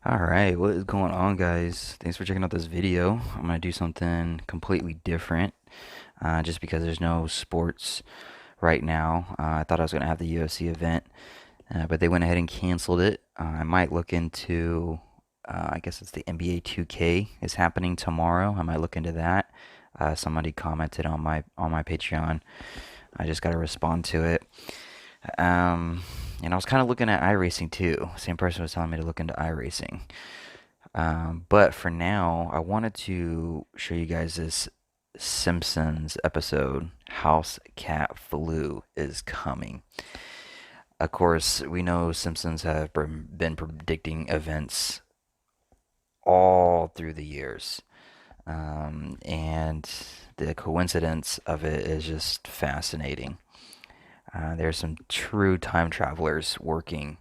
All right, what is going on, guys? Thanks for checking out this video. I'm gonna do something completely different, just because there's no sports right now. I thought I was gonna have the UFC event, but they went ahead and canceled it. I might look into, I guess it's the NBA 2K is happening tomorrow. I might look into that. Somebody commented on my Patreon. I just gotta respond to it. Um, and I was kind of looking at iRacing too. Same person was telling me to look into iRacing. But for now, I wanted to show you guys this Simpsons episode. House Cat Flu is coming. Of course, we know Simpsons have been predicting events all through the years. And the coincidence of it is just fascinating. There's some true time travelers working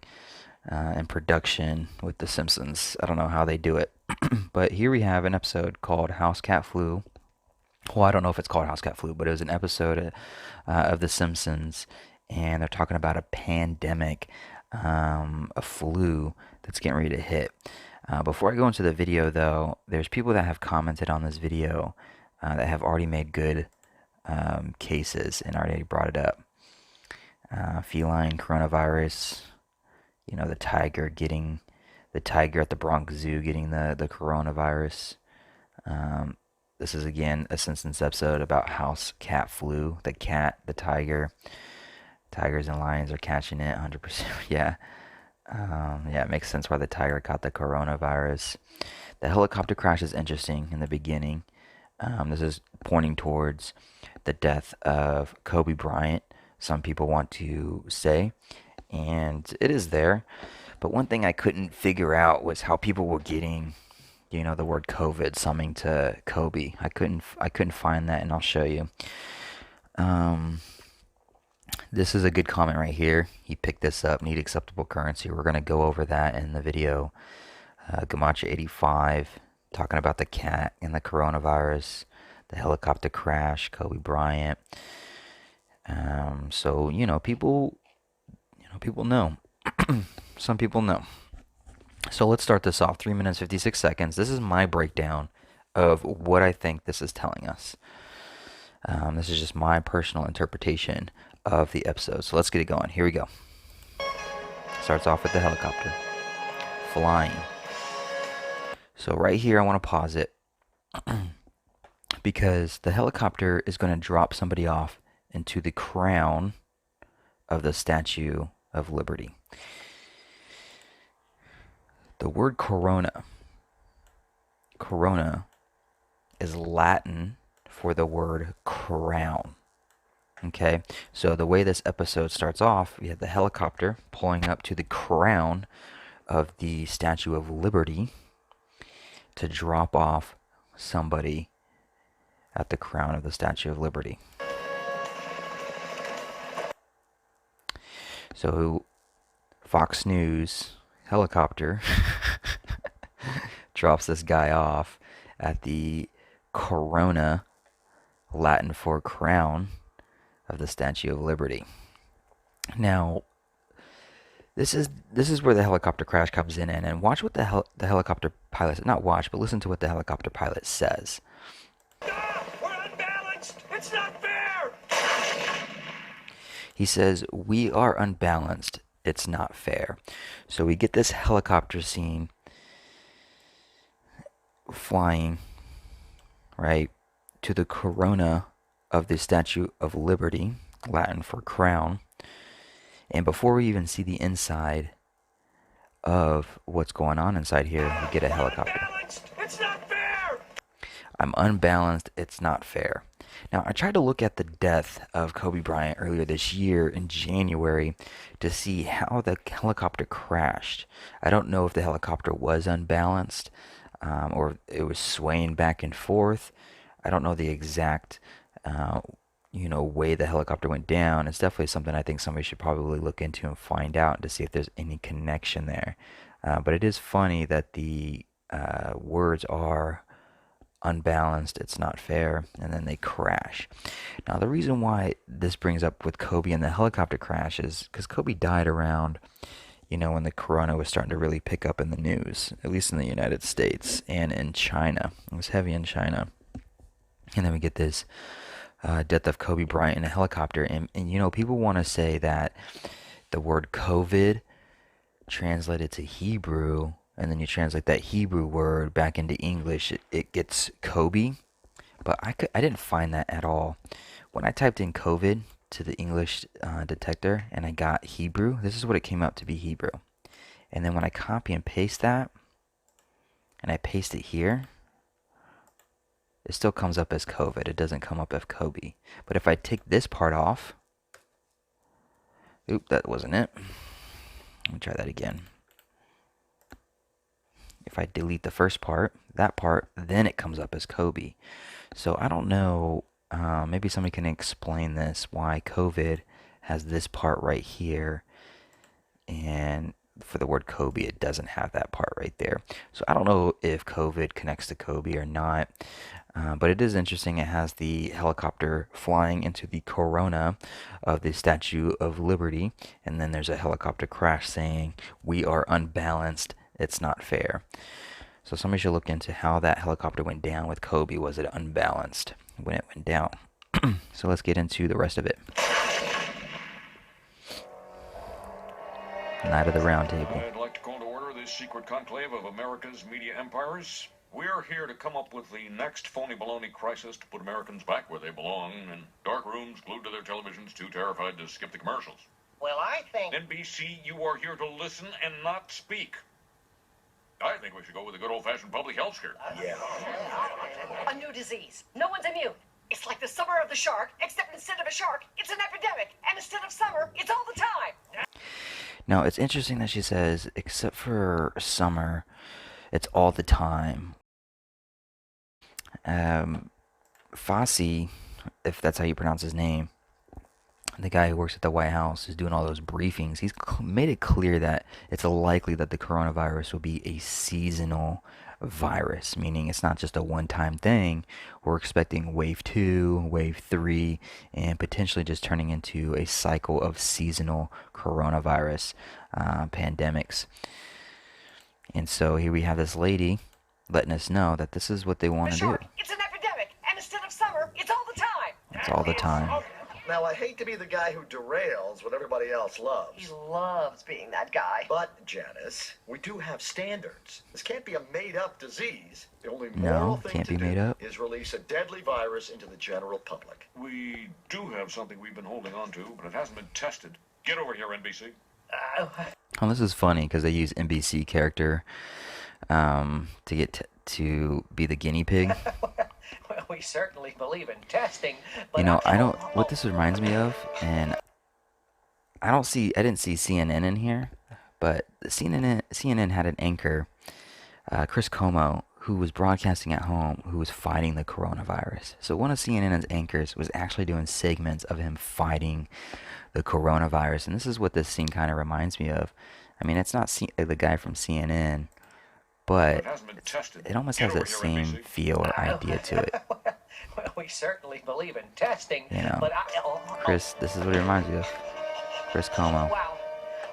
in production with The Simpsons. I don't know how they do it. But here we have an episode called House Cat Flu. Well, I don't know if it's called House Cat Flu, but it was an episode of The Simpsons, and they're talking about a pandemic, a flu that's getting ready to hit. Before I go into the video, though, there's people that have commented on this video that have already made good cases and already brought it up. Feline coronavirus, the tiger at the Bronx Zoo getting the coronavirus. Um, this is again a Simpsons episode about house cat flu. The cat, the tiger, tigers and lions are catching it 100%. Yeah. Yeah, it makes sense why the tiger caught the coronavirus. The helicopter crash is interesting in the beginning. This is pointing towards the death of Kobe Bryant, some people want to say, and it is there. But one thing I couldn't figure out was how people were getting, the word COVID summing to Kobe. I couldn't find that, and I'll show you. Um, this is a good comment right here. He picked this up. Need acceptable currency. We're gonna go over that in the video. Gamacha85 talking about the cat and the coronavirus, the helicopter crash, Kobe Bryant. So people know. Some people know. So let's start this off. 3 minutes 56 seconds. This is my breakdown of what I think this is telling us. This is just my personal interpretation of the episode. So let's get it going. Here we go. Starts off with the helicopter flying. So right here, I want to pause it because the helicopter is going to drop somebody off into the crown of the Statue of Liberty. The word corona is Latin for the word crown. Okay, so the way this episode starts off, we have the helicopter pulling up to the crown of the Statue of Liberty to drop off somebody at the crown of the Statue of Liberty. So, Fox News helicopter drops this guy off at the corona, Latin for crown, of the Statue of Liberty. Now, this is where the helicopter crash comes in, and watch what the helicopter pilot, not watch, but listen to what the helicopter pilot says. No, we're unbalanced. It's not fair. He says, "We are unbalanced. It's not fair." So we get this helicopter scene flying, right, to the corona of the Statue of Liberty, Latin for crown. And before we even see the inside of what's going on inside here, we get a helicopter. It's not fair. I'm unbalanced. It's not fair. Now, I tried to look at the death of Kobe Bryant earlier this year in January to see how the helicopter crashed. I don't know if the helicopter was unbalanced or it was swaying back and forth. I don't know the exact, way the helicopter went down. It's definitely something I think somebody should probably look into and find out to see if there's any connection there. But it is funny that the words are unbalanced, it's not fair, and then they crash. Now, the reason why this brings up with Kobe and the helicopter crash is because Kobe died around when the corona was starting to really pick up in the news, at least in the United States and in China. It was heavy in China. And then we get this death of Kobe Bryant in a helicopter. And people want to say that the word COVID translated to Hebrew, and then you translate that Hebrew word back into English, it gets Kobe. But I didn't find that at all. When I typed in COVID to the English detector and I got Hebrew, this is what it came up to be, Hebrew. And then when I copy and paste that and I paste it here, it still comes up as COVID. It doesn't come up as Kobe. But if I take this part off, oop, that wasn't it. Let me try that again. If I delete the first part, that part, then it comes up as Kobe. So I don't know. Maybe somebody can explain this, why COVID has this part right here, and for the word Kobe, it doesn't have that part right there. So I don't know if COVID connects to Kobe or not, but it is interesting. It has the helicopter flying into the corona of the Statue of Liberty, and then there's a helicopter crash saying, "We are unbalanced. It's not fair." So somebody should look into how that helicopter went down with Kobe. Was it unbalanced when it went down? So let's get into the rest of it. Night of the Round Table. I'd like to call to order this secret conclave of America's media empires. We're here to come up with the next phony baloney crisis to put Americans back where they belong, in dark rooms glued to their televisions, too terrified to skip the commercials. Well, I think... NBC, you are here to listen and not speak. I think we should go with a good old-fashioned public health scare. Yeah. A new disease. No one's immune. It's like the summer of the shark, except instead of a shark, it's an epidemic. And instead of summer, it's all the time. Now, it's interesting that she says, except for summer, it's all the time. Fossey, if that's how you pronounce his name, the guy who works at the White House, is doing all those briefings. He's made it clear that it's likely that the coronavirus will be a seasonal virus, meaning it's not just a one-time thing. We're expecting wave 2, wave 3, and potentially just turning into a cycle of seasonal coronavirus pandemics. And so here we have this lady letting us know that this is what they want to do. It's an epidemic, and instead of summer, it's all the time. It's all the time. Now, I hate to be the guy who derails what everybody else loves. He loves being that guy. But, Janice, we do have standards. This can't be a made-up disease. The only No, moral thing can't to be do made up. is release a deadly virus into the general public. We do have something we've been holding on to, but it hasn't been tested. Get over here, NBC. Oh, this is funny because they use NBC character to get to be the guinea pig. Well, we certainly believe in testing, but I don't. What this reminds me of, and I didn't see CNN in here, but CNN had an anchor, Chris Como, who was broadcasting at home, who was fighting the coronavirus. So one of CNN's anchors was actually doing segments of him fighting the coronavirus, and this is what this scene kind of reminds me of. I mean, it's not the guy from CNN, but it almost has that same feel or idea to it. Well, we certainly believe in testing, You know, but Chris, this is what it reminds me of. Chris Como. Wow.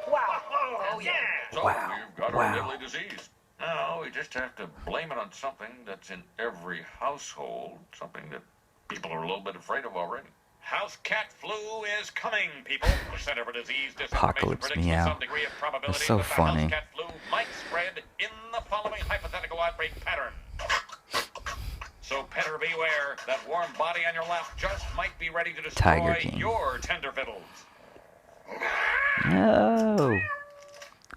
Oh, yeah. So Wow. we've got our deadly disease. Now we just have to blame it on something that's in every household, something that people are a little bit afraid of already. House cat flu is coming, people. The Center for Disease Disinformation Apocalypse predicts meow. with some degree of probability That's so that the funny. house cat flu might spread in the following hypothetical outbreak pattern. So petter beware, that warm body on your lap just might be ready to Tiger destroy King. your tender fiddles. No.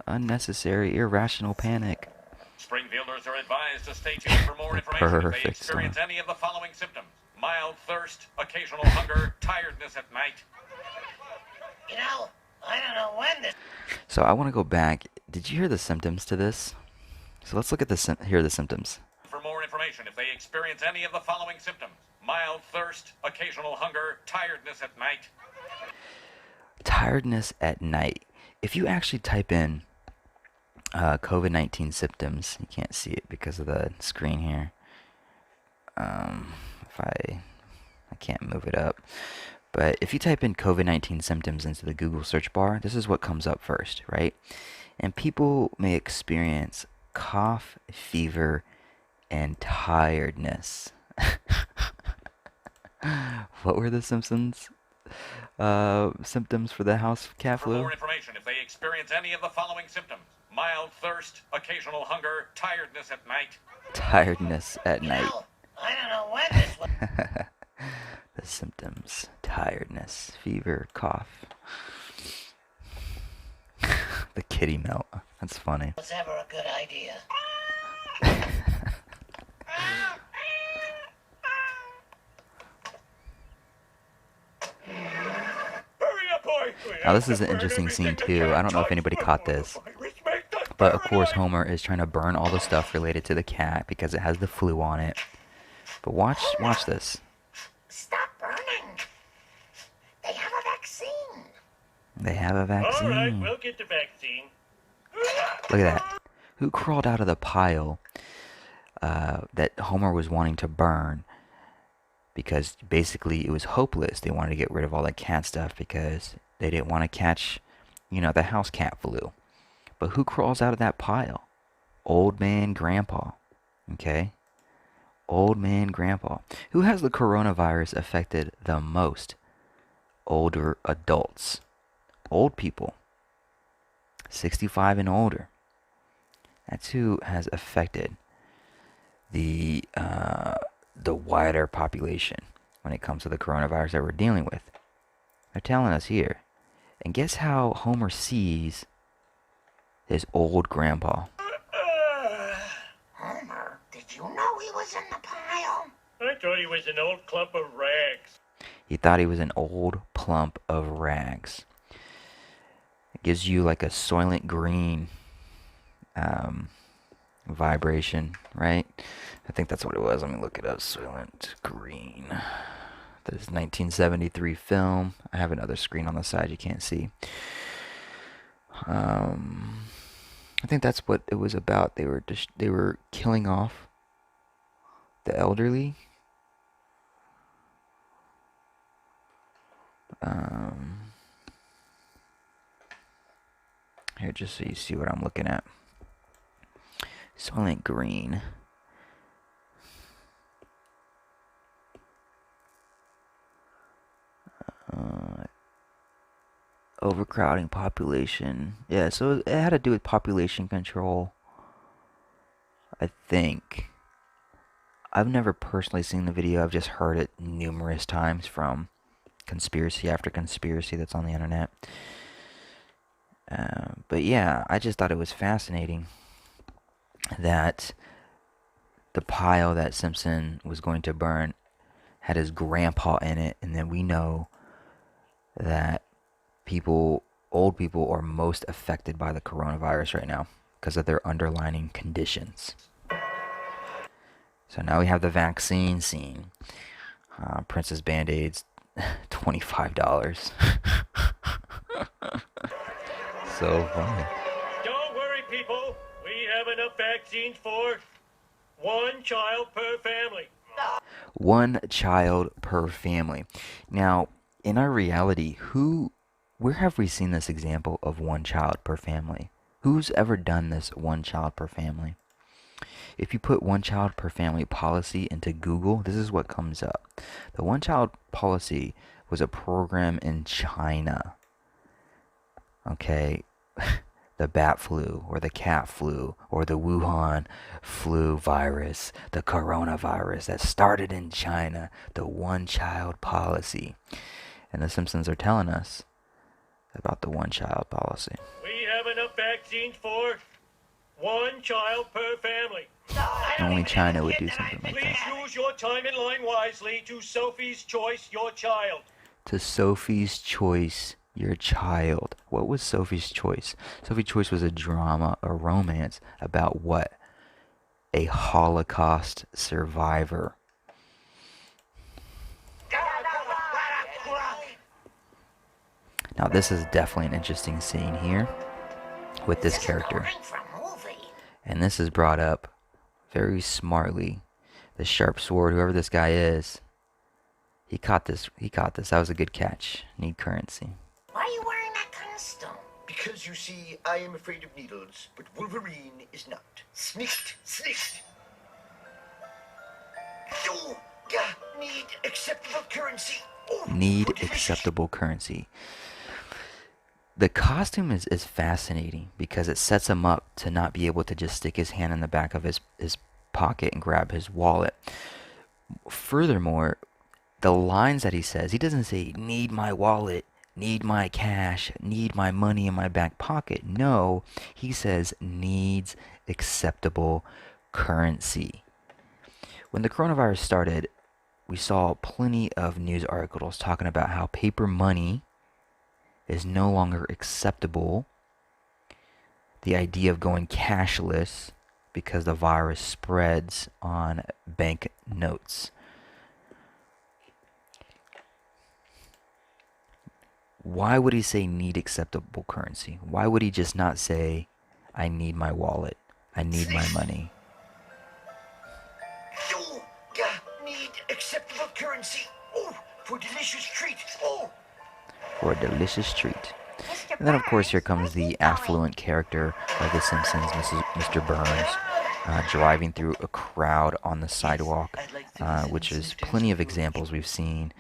Unnecessary, irrational panic. Springfielders are advised to stay tuned for more information if they Perfect experience storm. any of the following symptoms. Mild thirst, occasional hunger, tiredness at night. You know, I don't know when this... So I want to go back. Did you hear the symptoms to this? So let's look at here are the symptoms. For more information if they experience any of the following symptoms. Mild thirst, occasional hunger, tiredness at night. Tiredness at night. If you actually type in COVID-19 symptoms, you can't see it because of the screen here. If I can't move it up. But if you type in COVID-19 symptoms into the Google search bar, this is what comes up first, right? And people may experience cough, fever, and tiredness. What were the Simpsons symptoms for the house cat For more flu? information, if they experience any of the following symptoms: mild thirst, occasional hunger, tiredness at night. Tiredness at night. I don't know when this was. The symptoms: tiredness, fever, cough. The kitty melt. That's funny. Was ever a good idea. Hurry up, boy! Now this is an interesting scene too. I don't know if anybody caught this, but of course Homer is trying to burn all the stuff related to the cat because it has the flu on it. But watch this. Stop burning. They have a vaccine. They have a vaccine. All right, we'll get the vaccine. Look at that. Who crawled out of the pile that Homer was wanting to burn? Because basically it was hopeless. They wanted to get rid of all that cat stuff because they didn't want to catch, the house cat flu. But who crawls out of that pile? Old man Grandpa. Okay? Old man Grandpa. Who has the coronavirus affected the most? Older adults. Old people. 65 and older. That's who has affected the wider population when it comes to the coronavirus that we're dealing with. They're telling us here. And guess how Homer sees his old grandpa? Homer, did you know he was in the pile? I thought he was an old clump of rags. He thought he was an old plump of rags. It gives you like a Soylent Green vibration, right? I think that's what it was. Let me look it up. Soylent Green. This is 1973 film. I have another screen on the side you can't see. I think that's what it was about. They were killing off the elderly. Here, just so you see what I'm looking at. Soylent Green. Overcrowding population. Yeah, so it had to do with population control. I think. I've never personally seen the video. I've just heard it numerous times from conspiracy after conspiracy that's on the internet. But yeah, I just thought it was fascinating that the pile that Simpson was going to burn had his grandpa in it, and then we know that old people are most affected by the coronavirus right now because of their underlying conditions. So now we have the vaccine scene. Princess Band-Aids, $25. So funny. Don't worry, people. We have enough vaccines for one child per family. One child per family. Now, in our reality, where have we seen this example of one child per family? Who's ever done this one child per family? If you put one child per family policy into Google, this is what comes up. The one child policy was a program in China. Okay, the bat flu or the cat flu or the Wuhan flu virus, the coronavirus that started in China, the one child policy. And the Simpsons are telling us about the one child policy. We have enough vaccines for one child per family. Only China would do something like Please that. use your time in line wisely to Sophie's Choice, your child. To Sophie's Choice, your child. What was Sophie's Choice? Sophie's Choice was a drama, a romance about what? A Holocaust survivor. Now this is definitely an interesting scene here with this character. And this is brought up very smartly. The sharp sword, whoever this guy is, he caught this. That was a good catch. Need currency. Why are you wearing that costume? Because Because you see, I am afraid of needles, but Wolverine is not. Snicked, snicked. You need acceptable currency. Oh, Need for delicious. acceptable currency. The costume is fascinating because it sets him up to not be able to just stick his hand in the back of his pocket and grab his wallet. Furthermore, the lines that he says, he doesn't say, need my wallet, need my cash, need my money in my back pocket. No, he says, needs acceptable currency. When the coronavirus started, we saw plenty of news articles talking about how paper money is no longer acceptable. The idea of going cashless because the virus spreads on bank notes. Why would he say need acceptable currency? Why would he just not say, I need my wallet, I need my money? You need acceptable currency. Oh, for delicious treat. Oh. For a delicious treat. And then, of course, here comes the affluent character of The Simpsons, Mr. Burns, driving through a crowd on the sidewalk, which is plenty of examples we've seen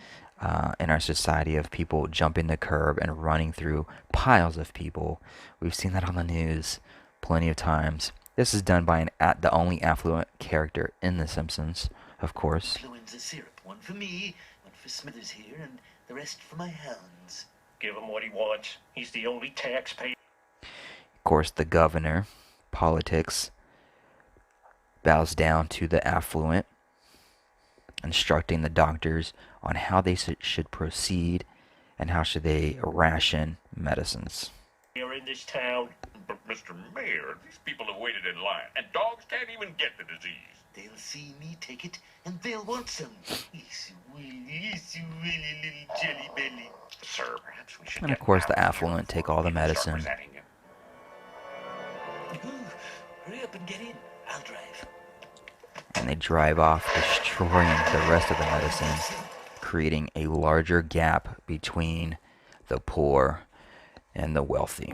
in our society of people jumping the curb and running through piles of people. We've seen that on the news plenty of times. This is done by the only affluent character in The Simpsons, of course. Influenza syrup. One for me, one for Smithers here, and the rest for my hounds. Give him what he wants. He's the only taxpayer. Of course, the governor, politics, bows down to the affluent, instructing the doctors on how they should proceed and how should they ration medicines. Here in this town. But, Mr. Mayor, these people have waited in line, and dogs can't even get the disease. They'll see me take it, and they'll want some. He's a really little jelly belly. Sir, perhaps we should And of get course, the out here affluent before take all the people start medicine. resenting you. Ooh, hurry up and get in. I'll drive. And they drive off, destroying the rest of the medicine, creating a larger gap between the poor and the wealthy.